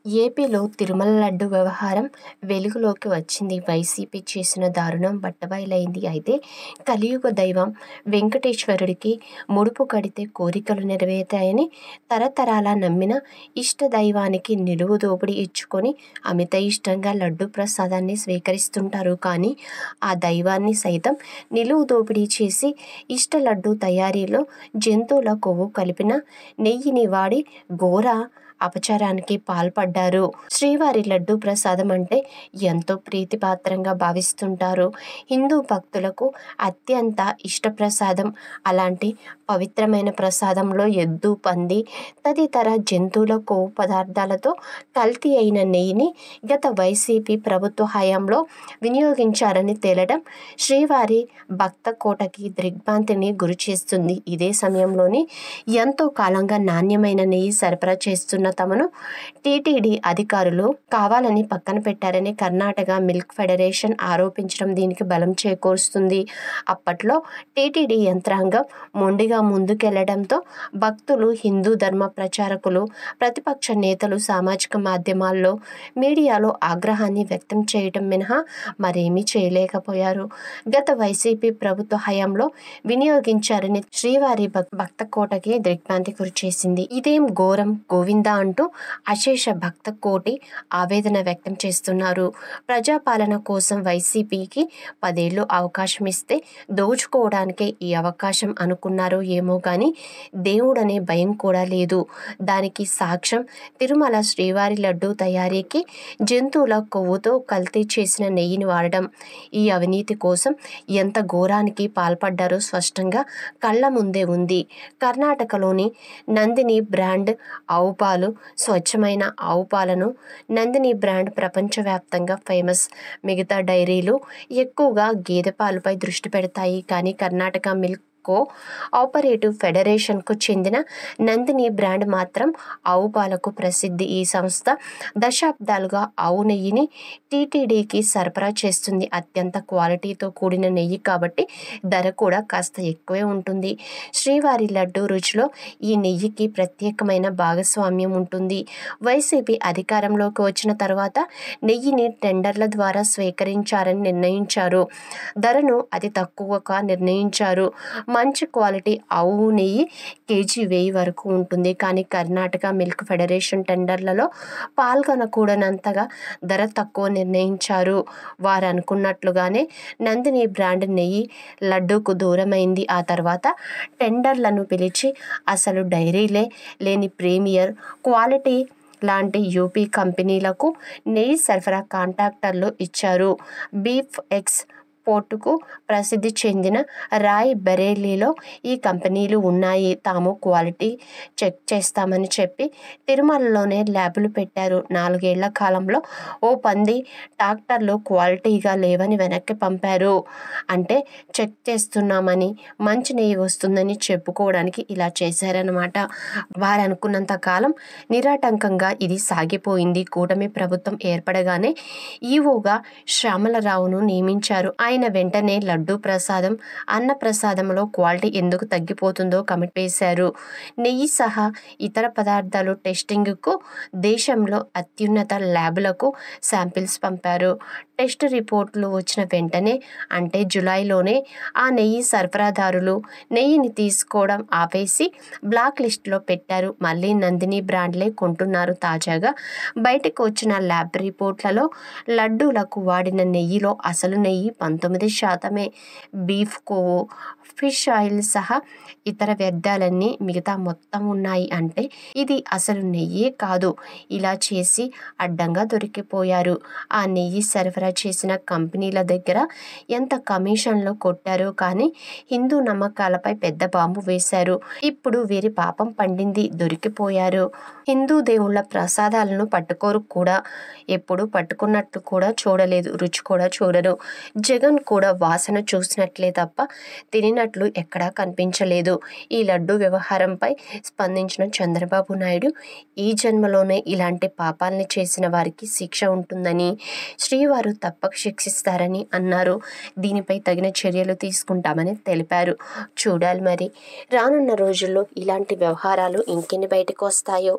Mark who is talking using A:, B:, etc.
A: ఏపీలో తిరుమల లడ్డు వ్యవహారం వెలుగులోకి వచ్చింది. వైసీపీ చేసిన దారుణం బట్టబయలైంది. అయితే కలియుగ దైవం వెంకటేశ్వరుడికి ముడుపు కడితే కోరికలు నెరవేరుతాయని తరతరాల నమ్మిన ఇష్ట దైవానికి నిలువు దోపిడీ ఇచ్చుకొని అమిత ఇష్టంగా లడ్డు ప్రసాదాన్ని స్వీకరిస్తుంటారు. కానీ ఆ దైవాన్ని సైతం నిలువు దోపిడీ చేసి ఇష్ట లడ్డు తయారీలో జంతువుల కొవ్వు కలిపిన నెయ్యిని వాడి ఘోర అపచారానికి పాల్పడ్డారు. శ్రీవారి లడ్డు ప్రసాదం అంటే ఎంతో ప్రీతిపాత్రంగా భావిస్తుంటారు. హిందూ భక్తులకు అత్యంత ఇష్ట ప్రసాదం. అలాంటి పవిత్రమైన ప్రసాదంలో ఎద్దు, పంది తదితర జంతువుల కొవ్వు పదార్థాలతో కల్తీ అయిన నెయ్యిని గత వైసీపీ ప్రభుత్వ హయాంలో వినియోగించారని తేలడం శ్రీవారి భక్త కోటకి దిగ్భ్రాంతిని గురిచేస్తుంది. ఇదే సమయంలోని ఎంతో కాలంగా నాణ్యమైన నెయ్యి సరఫరా చేస్తున్న తమను టీటీడీ అధికారులు కావాలని పక్కన పెట్టారని కర్ణాటక మిల్క్ ఫెడరేషన్ ఆరోపించడం దీనికి బలం చేకూరుస్తుంది. అప్పట్లో టీటీడీ యంత్రాంగం మొండిగా ముందుకెళ్లడంతో భక్తులు, హిందూ ధర్మ ప్రచారకులు, ప్రతిపక్ష నేతలు సామాజిక మాధ్యమాల్లో, మీడియాలో ఆగ్రహాన్ని వ్యక్తం చేయడం మినహా మరేమీ చేయలేకపోయారు. గత వైసీపీ ప్రభుత్వ హయాంలో వినియోగించారని శ్రీవారి భక్త కోటకి దిగ్భ్రాంతి గురిచేసింది. ఇదేం ఘోరం గోవిందా అంటూ అశేష భక్త కోటి ఆవేదన వ్యక్తం చేస్తున్నారు. ప్రజాపాలన కోసం వైసీపీకి 10 ఏళ్లు అవకాశం ఇస్తే దోచుకోవడానికే ఈ అవకాశం అనుకున్నారో ఏమో గానీ దేవుడనే భయం కూడా లేదు. దానికి సాక్ష్యం తిరుమల శ్రీవారి లడ్డు తయారీకి జంతువుల కొవ్వుతో కల్తీ చేసిన నెయ్యిని వాడడం. ఈ అవినీతి కోసం ఎంత ఘోరానికి పాల్పడ్డారో స్పష్టంగా కళ్ల ముందే ఉంది. కర్ణాటకలోని నందిని బ్రాండ్ ఆవు పాలు, స్వచ్ఛమైన ఆవు పాలను నందిని బ్రాండ్ ప్రపంచవ్యాప్తంగా ఫేమస్. మిగతా డైరీలు ఎక్కువగా గేదె పాలపై దృష్టి పెడతాయి. కానీ కర్ణాటక మిల్క్ కో ఆపరేటివ్ ఫెడరేషన్కు చెందిన నందిని బ్రాండ్ మాత్రం ఆవు పాలకు ప్రసిద్ధి. ఈ సంస్థ దశాబ్దాలుగా ఆవు నెయ్యిని టీటీడీకి సరఫరా చేస్తుంది. అత్యంత క్వాలిటీతో కూడిన నెయ్యి కాబట్టి ధర కూడా కాస్త ఎక్కువే ఉంటుంది. శ్రీవారి లడ్డు రుచిలో ఈ నెయ్యికి ప్రత్యేకమైన భాగస్వామ్యం ఉంటుంది. వైసీపీ అధికారంలోకి వచ్చిన తర్వాత నెయ్యిని టెండర్ల ద్వారా స్వీకరించారని నిర్ణయించారు. ధరను అతి తక్కువగా నిర్ణయించారు. మంచి క్వాలిటీ ఆవు నెయ్యి కేజీ 1000 వరకు ఉంటుంది. కానీ కర్ణాటక మిల్క్ ఫెడరేషన్ టెండర్లలో పాల్గొనకూడనంతగా ధర తక్కువ నిర్ణయించారు. వారు అనుకున్నట్లుగానే నందిని బ్రాండ్ నెయ్యి లడ్డూకు దూరమైంది. ఆ తర్వాత టెండర్లను పిలిచి అసలు డైరీలే లేని ప్రీమియర్ క్వాలిటీ లాంటి యూపీ కంపెనీలకు నెయ్యి సరఫరా కాంట్రాక్టర్లు ఇచ్చారు. బీఫ్ ఎక్స్ పోర్టుకు ప్రసిద్ధి చెందిన రాయ్ బరేలీలో ఈ కంపెనీలు ఉన్నాయి. తాము క్వాలిటీ చెక్ చేస్తామని చెప్పి తిరుమలలోనే ల్యాబులు పెట్టారు. 4 ఏళ్ల కాలంలో ఓ 10 ట్రాక్టర్లు క్వాలిటీగా లేవని వెనక్కి పంపారు. అంటే చెక్ చేస్తున్నామని, మంచి నెయ్యి వస్తుందని చెప్పుకోవడానికి ఇలా చేశారన్నమాట. వారు అనుకున్నంత కాలం నిరాటంకంగా ఇది సాగిపోయింది. కూటమి ప్రభుత్వం ఏర్పడగానే ఈవోగా శ్యామలరావును నియమించారు. ఆయన వెంటనే లడ్డూ ప్రసాదం, అన్న ప్రసాదంలో క్వాలిటీ ఎందుకు తగ్గిపోతుందో కమిటీ వేశారు. నెయ్యి సహా ఇతర పదార్థాలు టెస్టింగ్కు దేశంలో అత్యున్నత ల్యాబులకు శాంపిల్స్ పంపారు. టెస్ట్ రిపోర్టులు వచ్చిన వెంటనే అంటే జూలైలోనే ఆ నెయ్యి సరఫరాదారులు నెయ్యిని తీసుకోవడం ఆపేసి బ్లాక్ లిస్టులో పెట్టారు. మళ్ళీ నందిని బ్రాండ్లే కొంటున్నారు. తాజాగా బయటకు వచ్చిన ల్యాబ్ రిపోర్ట్లలో లడ్డూలకు వాడిన నెయ్యిలో అసలు నెయ్యి 19%. బీఫ్ కొవ్వు, ఫిష్ ఆయిల్ సహా ఇతర వ్యర్థాలన్నీ మిగతా మొత్తం ఉన్నాయి. అంటే ఇది అసలు నెయ్యే కాదు. ఇలా చేసి అడ్డంగా దొరికిపోయారు. ఆ నెయ్యి సరఫరా చేసిన కంపెనీల దగ్గర ఎంత కమిషన్లు కొట్టారో కానీ హిందూ నమ్మకాలపై పెద్ద బాంబు వేశారు. ఇప్పుడు వీరి పాపం పండింది. దొరికిపోయారు. హిందూ దేవుళ్ళ ప్రసాదాలను పట్టుకోరు కూడా. ఎప్పుడు పట్టుకున్నట్లు కూడా చూడలేదు. రుచి కూడా చూడరు. జగన్ కూడా వాసన చూసినట్లే తప్ప తినినట్లు ఎక్కడా కనిపించలేదు. ఈ లడ్డు వ్యవహారంపై స్పందించిన చంద్రబాబు నాయుడు ఈ జన్మలోనే ఇలాంటి పాపాల్ని చేసిన వారికి శిక్ష ఉంటుందని, శ్రీవారు తప్పక శిక్షిస్తారని అన్నారు. దీనిపై తగిన చర్యలు తీసుకుంటామని తెలిపారు. చూడాలి మరి రానున్న రోజుల్లో ఇలాంటి వ్యవహారాలు ఇంకెన్ని బయటకు వస్తాయో.